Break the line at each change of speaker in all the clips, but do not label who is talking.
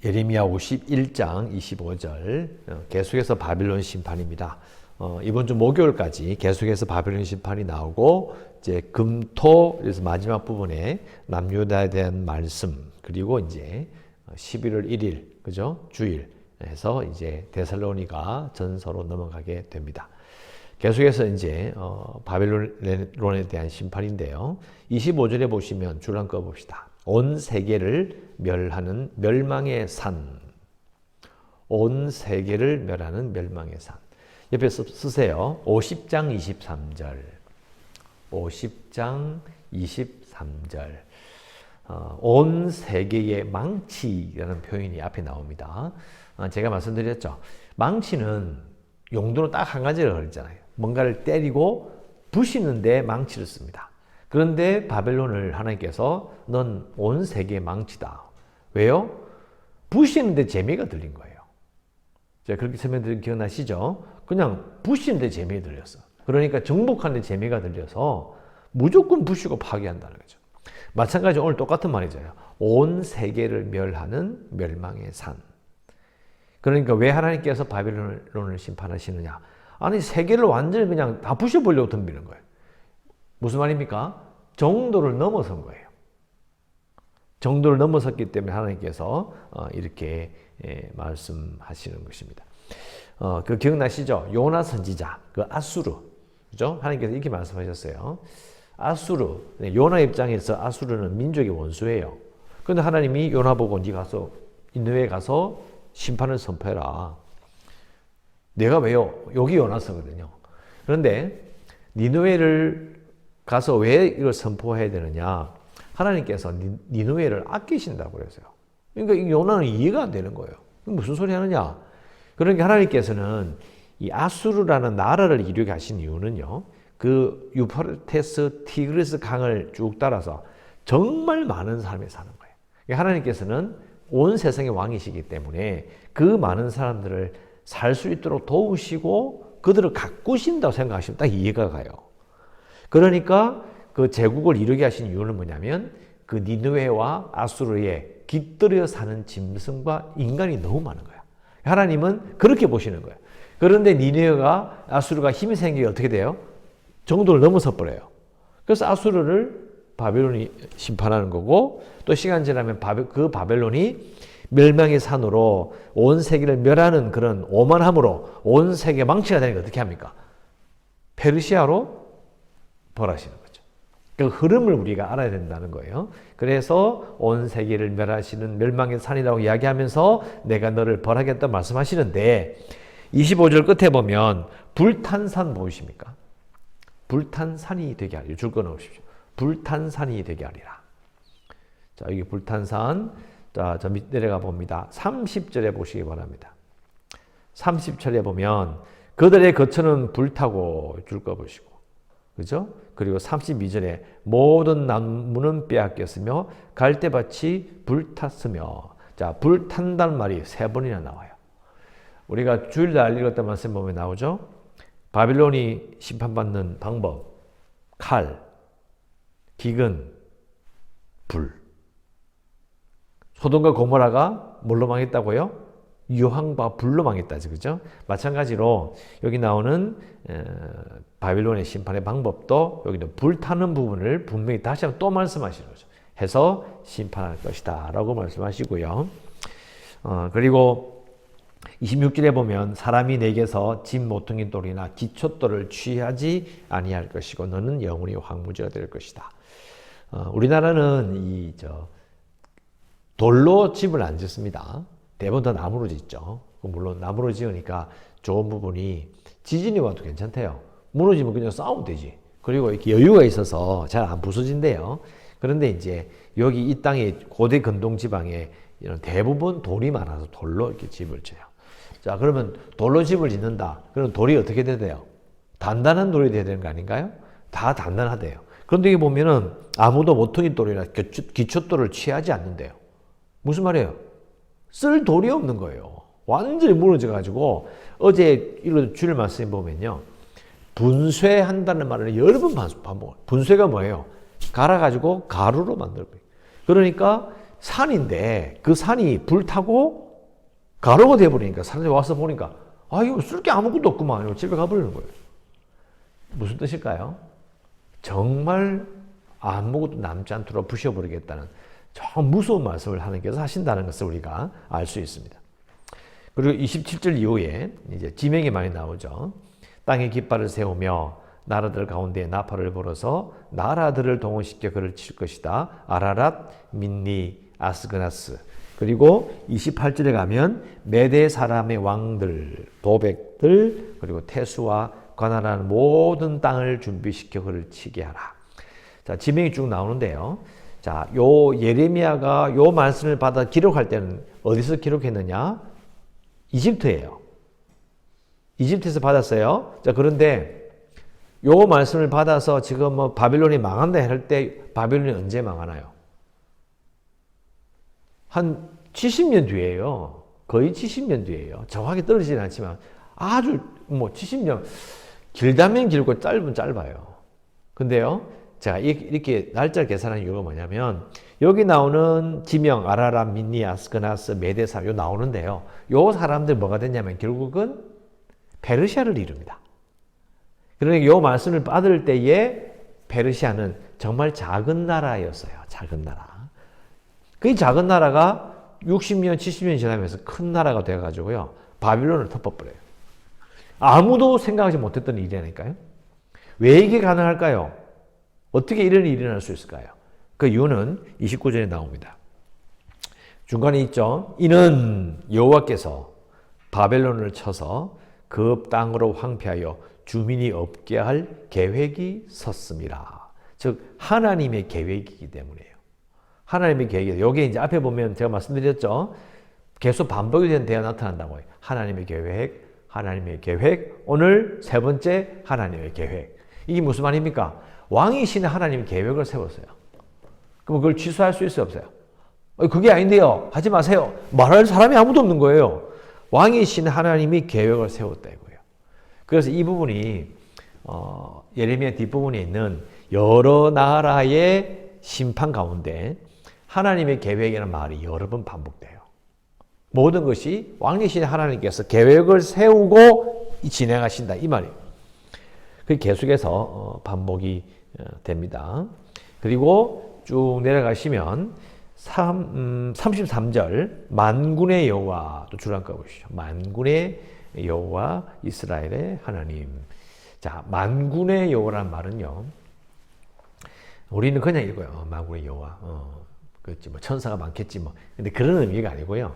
예레미야 51장 25절 계속해서 바빌론 심판입니다. 이번 주 목요일까지 계속해서 바빌론 심판이 나오고 이제 금토 그래서 마지막 부분에 남유다에 대한 말씀 그리고 이제 11월 1일 그죠? 주일 해서 이제 데살로니가 전서로 넘어가게 됩니다. 계속해서 이제 바벨론에 대한 심판인데요. 25절에 보시면 줄 한 꺼 봅시다. 온 세계를 멸하는 멸망의 산. 온 세계를 멸하는 멸망의 산. 옆에 쓰세요. 50장 23절. 50장 23절. 온 세계의 망치라는 표현이 앞에 나옵니다. 제가 말씀드렸죠. 망치는 용도는 딱 한 가지를 그랬잖아요. 뭔가를 때리고 부시는데 망치를 씁니다. 그런데 바벨론을 하나님께서 넌 온 세계의 망치다. 왜요? 부시는데 재미가 들린 거예요. 제가 그렇게 설명드린 기억나시죠? 그냥 부시는데 재미가 들렸어. 그러니까 정복하는데 재미가 들려서 무조건 부시고 파괴한다는 거죠. 마찬가지로 오늘 똑같은 말이죠. 온 세계를 멸하는 멸망의 산. 그러니까 왜 하나님께서 바벨론을 심판하시느냐? 아니 세계를 완전히 그냥 다 부셔버리려고 덤비는 거예요. 무슨 말입니까? 정도를 넘어선 거예요. 정도를 넘어섰기 때문에 하나님께서 이렇게 말씀하시는 것입니다. 그 기억나시죠? 요나 선지자, 그 아수르, 그죠? 하나님께서 이렇게 말씀하셨어요. 아수르, 요나 입장에서 아수르는 민족의 원수예요. 그런데 하나님이 요나 보고 네 가서 니느웨에 가서 심판을 선포해라. 내가 왜요? 여기 요나서거든요. 그런데 니느웨를 가서 왜 이걸 선포해야 되느냐? 하나님께서 니느웨를 아끼신다고 그랬어요. 그러니까 이 요나는 이해가 안 되는 거예요. 무슨 소리 하느냐? 그러니까 하나님께서는 이 아수르라는 나라를 이루게 하신 이유는요. 그 유프라테스 티그리스 강을 쭉 따라서 정말 많은 사람이 사는 거예요. 그러니까 하나님께서는 온 세상의 왕이시기 때문에 그 많은 사람들을 살 수 있도록 도우시고 그들을 가꾸신다고 생각하시면 딱 이해가 가요. 그러니까 그 제국을 이루게 하신 이유는 뭐냐면 그 니느웨와 아수르에 깃들여 사는 짐승과 인간이 너무 많은 거예요. 하나님은 그렇게 보시는 거예요. 그런데 니느웨가 아수르가 힘이 생기게 어떻게 돼요? 정도를 넘어서 버려요. 그래서 아수르를 바벨론이 심판하는 거고 또 시간 지나면 그 바벨론이 멸망의 산으로 온 세계를 멸하는 그런 오만함으로 온 세계 망치가 되니까 어떻게 합니까? 페르시아로 벌하시는 거죠. 그 흐름을 우리가 알아야 된다는 거예요. 그래서 온 세계를 멸하시는 멸망의 산이라고 이야기하면서 내가 너를 벌하겠다 말씀하시는데 25절 끝에 보면 불탄 산 보이십니까? 불탄 산이 되게 하리라. 줄 거 넣으십시오. 불탄 산이 되게 하리라. 자, 여기 불탄 산. 자, 저 밑 내려가 봅니다. 30절에 보시기 바랍니다. 30절에 보면 그들의 거처는 불타고 줄 거 보시고. 그죠? 그리고 32절에 모든 나무는 빼앗겼으며 갈대밭이 불탔으며. 자, 불탄다는 말이 3번이나 나와요. 우리가 주일날 읽었던 말씀 보면 나오죠? 바빌론이 심판받는 방법. 칼, 기근, 불. 소돔과 고모라가 뭘로 망했다고요? 유황과 불로 망했다지, 그죠? 마찬가지로 여기 나오는 바빌론의 심판의 방법도 여기는 불타는 부분을 분명히 다시 한번 또 말씀하시는 거죠. 해서 심판할 것이다 라고 말씀하시고요. 그리고 26절에 보면 사람이 내게서 집 모퉁이 돌이나 기초돌을 취하지 아니할 것이고 너는 영원히 황무지가 될 것이다. 우리나라는 돌로 집을 안 짓습니다. 대부분 다 나무로 짓죠. 물론 나무로 지으니까 좋은 부분이 지진이 와도 괜찮대요. 무너지면 그냥 싸우면 되지. 그리고 이렇게 여유가 있어서 잘 안 부서진대요. 그런데 이제 여기 이 땅에 고대 근동 지방에 이런 대부분 돌이 많아서 돌로 이렇게 집을 쳐요. 자, 그러면 돌로 집을 짓는다. 그럼 돌이 어떻게 돼야? 단단한 돌이 돼야 되는 거 아닌가요? 다 단단하대요. 그런데 여기 보면은 아무도 모퉁이 돌이나 기초돌을 취하지 않는데요. 무슨 말이에요? 쓸 돌이 없는 거예요. 완전히 무너져가지고 어제 이거 주일 말씀에 보면요. 분쇄한다는 말을 여러 번 반복해요. 분쇄가 뭐예요? 갈아가지고 가루로 만들 거예요. 그러니까 산인데 그 산이 불타고 가루가 돼버리니까 사람들이 와서 보니까 이거 쓸 게 아무것도 없구만. 이거 집에 가버리는 거예요. 무슨 뜻일까요? 정말 아무것도 남지 않도록 부셔버리겠다는 정 무서운 말씀을 하나님께서 하신다는 것을 우리가 알 수 있습니다. 그리고 27절 이후에 이제 지명이 많이 나오죠. 땅에 깃발을 세우며 나라들 가운데 나팔을 불어서 나라들을 동원시켜 그를 칠 것이다. 아라랏, 민니, 아스그나스. 그리고 28절에 가면 메대 사람의 왕들, 도백들, 그리고 태수와 가난한 모든 땅을 준비시켜 그를 치게 하라. 자, 지명이 쭉 나오는데요. 자, 요 예레미야가 요 말씀을 받아 기록할 때는 어디서 기록했느냐? 이집트예요. 이집트에서 받았어요. 자, 그런데 요 말씀을 받아서 지금 뭐 바빌론이 망한다 할 때 바빌론이 언제 망하나요? 한 70년 뒤에요. 거의 70년 뒤에요. 정확히 떨어지진 않지만 아주 뭐 70년 길다면 길고 짧으면 짧아요. 근데요. 자, 이렇게 날짜를 계산하는 이유가 뭐냐면 여기 나오는 지명 아라랏, 민니, 아스그나스, 메데사 요 나오는데요. 요 사람들 뭐가 됐냐면 결국은 페르시아를 이룹니다. 그러니까 요 말씀을 받을 때에 페르시아는 정말 작은 나라였어요. 작은 나라. 그 작은 나라가 60년, 70년 지나면서 큰 나라가 되어가지고요. 바빌론을 덮어버려요. 아무도 생각하지 못했던 일이라니까요. 왜 이게 가능할까요? 어떻게 이런 일이 일어날 수 있을까요? 그 이유는 29절에 나옵니다. 중간에 있죠. 이는 여호와께서 바벨론을 쳐서 그 땅으로 황폐하여 주민이 없게 할 계획이 섰습니다. 즉 하나님의 계획이기 때문이에요. 하나님의 계획이에요. 여기 이제 앞에 보면 제가 말씀드렸죠. 계속 반복이 된 대화 나타난다고 해요. 하나님의 계획, 하나님의 계획. 오늘 세 번째 하나님의 계획. 이게 무슨 말입니까? 왕이신 하나님의 계획을 세웠어요. 그럼 그걸 취소할 수 있어요, 없어요? 그게 아닌데요. 하지 마세요. 말할 사람이 아무도 없는 거예요. 왕이신 하나님이 계획을 세웠다고요. 그래서 이 부분이 예레미야 뒷부분에 있는 여러 나라의 심판 가운데 하나님의 계획이라는 말이 여러 번 반복돼요. 모든 것이 왕이신 하나님께서 계획을 세우고 진행하신다 이 말이에요. 그 계속해서 반복이 됩니다. 그리고 쭉 내려가시면 33절 만군의 여호와 또 줄 한번 보시죠. 만군의 여호와 이스라엘의 하나님. 자, 만군의 여호와라는 말은요. 우리는 그냥 읽어요. 만군의 여호와. 그렇지 뭐 천사가 많겠지 뭐. 근데 그런 의미가 아니고요.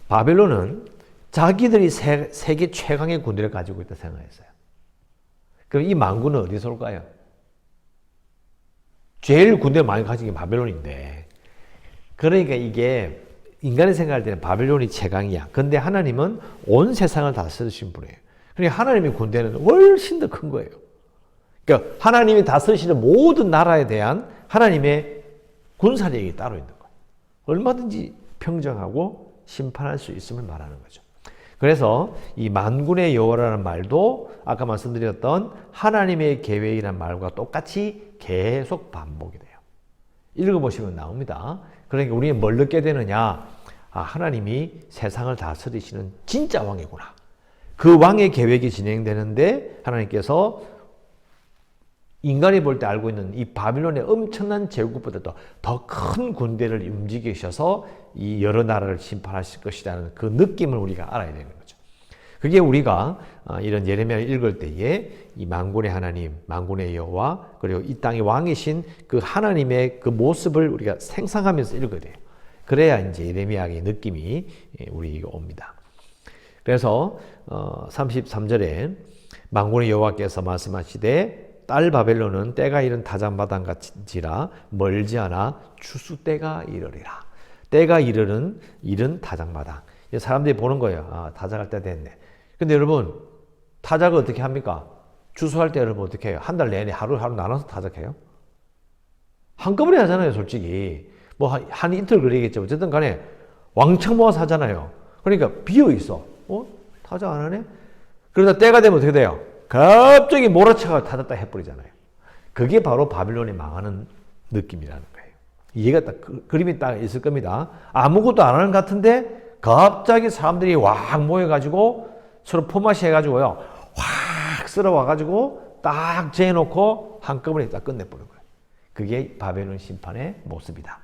바벨론은 자기들이 세계 최강의 군대를 가지고 있다 생각했어요. 그럼 이 만군은 어디서 올까요? 제일 군대 많이 가진 게 바벨론인데. 그러니까 이게 인간이 생각할 때는 바벨론이 최강이야. 근데 하나님은 온 세상을 다스리신 분이에요. 그러니까 하나님의 군대는 훨씬 더 큰 거예요. 그러니까 하나님이 다스리시는 모든 나라에 대한 하나님의 군사력이 따로 있는 거예요. 얼마든지 평정하고 심판할 수 있음을 말하는 거죠. 그래서 이 만군의 여호와라는 말도 아까 말씀드렸던 하나님의 계획이라는 말과 똑같이 계속 반복이 돼요. 읽어보시면 나옵니다. 그러니까 우리는 뭘 느끼게 되느냐? 하나님이 세상을 다스리시는 진짜 왕이구나. 그 왕의 계획이 진행되는데 하나님께서 인간이 볼 때 알고 있는 이 바빌론의 엄청난 제국보다도 더 큰 군대를 움직이셔서 이 여러 나라를 심판하실 것이라는 그 느낌을 우리가 알아야 되는 거죠. 그게 우리가 이런 예레미야를 읽을 때에 이 만군의 하나님, 만군의 여호와 그리고 이 땅의 왕이신 그 하나님의 그 모습을 우리가 생각하면서 읽어야 돼요. 그래야 이제 예레미야의 느낌이 우리에게 옵니다. 그래서 33절에 만군의 여호와께서 말씀하시되 딸 바벨론은 때가 이른 타작마당 같은지라 멀지 않아 추수 때가 이르리라. 때가 이른 타작마당. 사람들이 보는 거예요. 타작할 때 됐네. 근데 여러분 타작을 어떻게 합니까? 추수할 때 여러분 어떻게 해요? 한 달 내내 하루 나눠서 타작해요? 한꺼번에 하잖아요, 솔직히. 뭐 한 이틀 걸리겠죠. 어쨌든 간에 왕창 모아서 하잖아요. 그러니까 비어 있어. 타작 안 하네? 그러다 때가 되면 어떻게 돼요? 갑자기 몰아쳐가 타졌다 해버리잖아요. 그게 바로 바빌론이 망하는 느낌이라는 거예요. 이해가 딱 그림이 딱 있을 겁니다. 아무것도 안 하는 것 같은데 갑자기 사람들이 확 모여가지고 서로 포마시 해가지고요. 확 쓸어와가지고 딱 재놓고 한꺼번에 딱 끝내버린 거예요. 그게 바벨론 심판의 모습이다.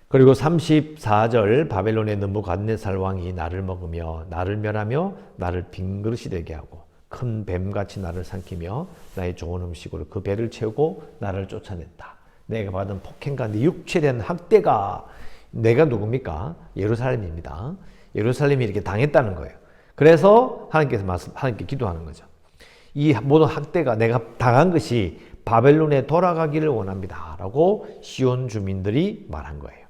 그리고 34절 바벨론의 느부갓네살 왕이 나를 먹으며 나를 멸하며 나를 빈 그릇이 되게 하고 큰 뱀같이 나를 삼키며 나의 좋은 음식으로 그 배를 채우고 나를 쫓아냈다. 내가 받은 폭행과 내 육체에 대한 학대가 내가 누굽니까? 예루살렘입니다. 예루살렘이 이렇게 당했다는 거예요. 그래서 하나님께 기도하는 거죠. 이 모든 학대가 내가 당한 것이 바벨론에 돌아가기를 원합니다. 라고 시온 주민들이 말한 거예요.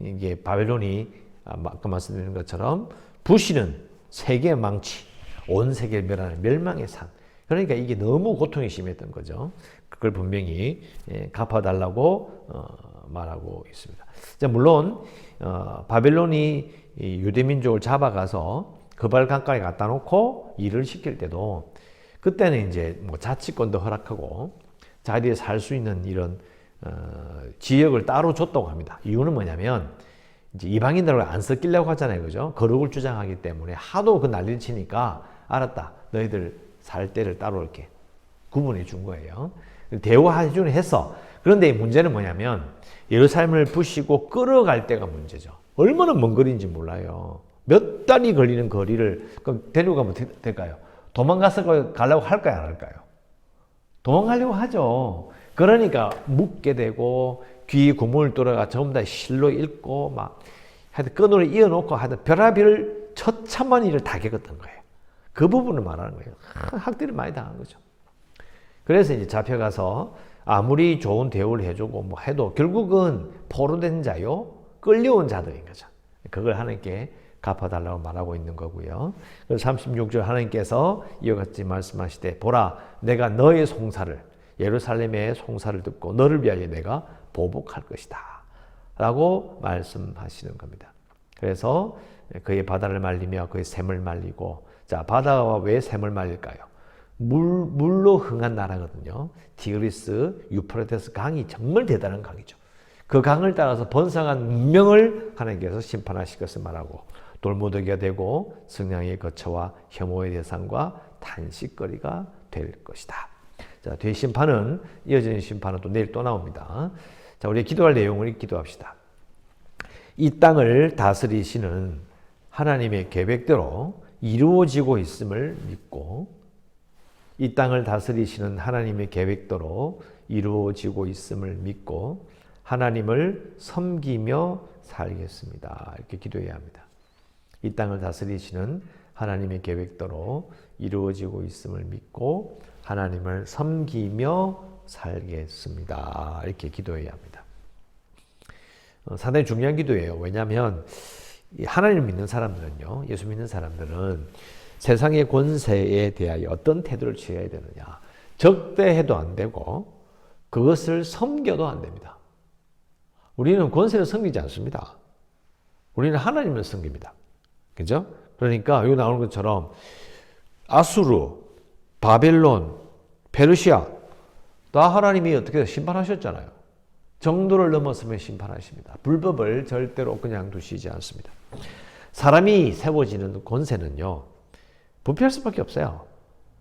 이게 바벨론이 아까 말씀드린 것처럼 부시는 세계의 망치, 온 세계를 멸하는 멸망의 산. 그러니까 이게 너무 고통이 심했던 거죠. 그걸 분명히 갚아달라고 말하고 있습니다. 물론 바벨론이 유대민족을 잡아가서 그발 강가에 갖다 놓고 일을 시킬 때도 그때는 이제 뭐 자치권도 허락하고 자기들이 살 수 있는 이런 지역을 따로 줬다고 합니다. 이유는 뭐냐면 이제 이방인들을 안 섞이려고 하잖아요, 그죠? 거룩을 주장하기 때문에 하도 그 난리를 치니까 알았다, 너희들 살 때를 따로 이렇게 구분해 준 거예요. 대우해주는 했어. 그런데 문제는 뭐냐면 예루살렘을 부시고 끌어갈 때가 문제죠. 얼마나 먼 거리인지 몰라요. 몇 달이 걸리는 거리를 데리고 가면 될까요? 도망가서 가려고 할까요, 안 할까요? 도망가려고 하죠. 그러니까 묻게 되고 귀 구멍을 뚫어가 전부 다 실로 잇고 막 하여튼 끈으로 이어놓고 하여튼 별하별 처참한 일을 다 겪었던 거예요. 그 부분을 말하는 거예요. 학대를 많이 당한 거죠. 그래서 이제 잡혀가서 아무리 좋은 대우를 해주고 뭐 해도 결국은 포로된 자요, 끌려온 자들인 거죠. 그걸 하나님께 갚아달라고 말하고 있는 거고요. 그래서 36절 하나님께서 이와 같이 말씀하시되 보라 내가 너의 송사를 예루살렘의 송사를 듣고 너를 위하여 내가 보복할 것이다 라고 말씀하시는 겁니다. 그래서 그의 바다를 말리며 그의 샘을 말리고, 자, 바다가 왜 샘을 말릴까요? 물로 흥한 나라거든요. 티그리스, 유프라테스 강이 정말 대단한 강이죠. 그 강을 따라서 번성한 문명을 하나님께서 심판하실 것을 말하고 돌무더기가 되고 승냥이의 거처와 혐오의 대상과 탄식거리가 될 것이다. 자, 뒤에 심판은, 이어지는 심판은 또 내일 또 나옵니다. 자, 우리 기도할 내용을 기도합시다. 이 땅을 다스리시는 하나님의 계획대로 이루어지고 있음을 믿고, 이 땅을 다스리시는 하나님의 계획대로 이루어지고 있음을 믿고 하나님을 섬기며 살겠습니다. 이렇게 기도해야 합니다. 이 땅을 다스리시는 하나님의 계획대로 이루어지고 있음을 믿고 하나님을 섬기며 살겠습니다. 이렇게 기도해야 합니다. 상당히 중요한 기도예요. 왜냐하면 하나님을 믿는 사람들은요, 예수 믿는 사람들은 세상의 권세에 대하여 어떤 태도를 취해야 되느냐, 적대해도 안 되고 그것을 섬겨도 안 됩니다. 우리는 권세를 섬기지 않습니다. 우리는 하나님을 섬깁니다. 그죠? 그러니까 여기 나오는 것처럼 아수르, 바벨론, 페르시아 다 하나님이 어떻게 심판하셨잖아요. 정도를 넘었으면 심판하십니다. 불법을 절대로 그냥 두시지 않습니다. 사람이 세워지는 권세는요, 부패할 수밖에 없어요.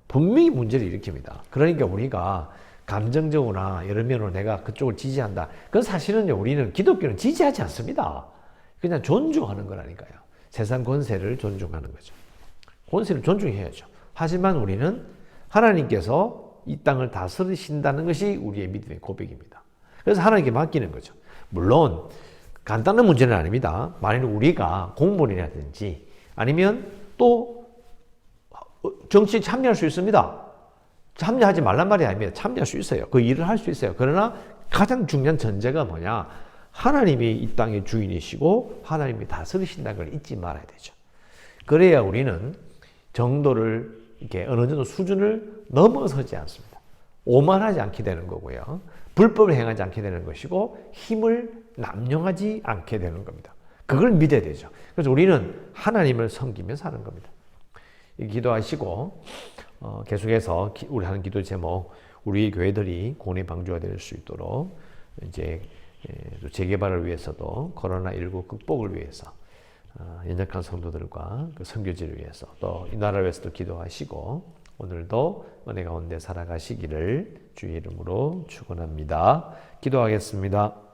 분명히 문제를 일으킵니다. 그러니까 우리가 감정적으로나 여러 면으로 내가 그쪽을 지지한다. 그건 사실은요, 우리는 기독교는 지지하지 않습니다. 그냥 존중하는 거라니까요. 세상 권세를 존중하는 거죠. 권세를 존중해야죠. 하지만 우리는 하나님께서 이 땅을 다스리신다는 것이 우리의 믿음의 고백입니다. 그래서 하나님께 맡기는 거죠. 물론 간단한 문제는 아닙니다. 만일 우리가 공무원이라든지 아니면 또 정치에 참여할 수 있습니다. 참여하지 말란 말이 아닙니다. 참여할 수 있어요. 그 일을 할 수 있어요. 그러나 가장 중요한 전제가 뭐냐? 하나님이 이 땅의 주인이시고 하나님이 다스리신다는 걸 잊지 말아야 되죠. 그래야 우리는 정도를 이렇게 어느 정도 수준을 넘어서지 않습니다. 오만하지 않게 되는 거고요. 불법을 행하지 않게 되는 것이고 힘을 남용하지 않게 되는 겁니다. 그걸 믿어야 되죠. 그래서 우리는 하나님을 섬기며 사는 겁니다. 기도하시고 계속해서 우리 하는 기도 제목, 우리 교회들이 구원의 방주가 될 수 있도록 이제 또 재개발을 위해서도 코로나19 극복을 위해서 연약한 성도들과 그 선교지를 위해서 또 이 나라를 위해서도 기도하시고 오늘도 은혜 가운데 살아가시기를 주의 이름으로 축원합니다. 기도하겠습니다.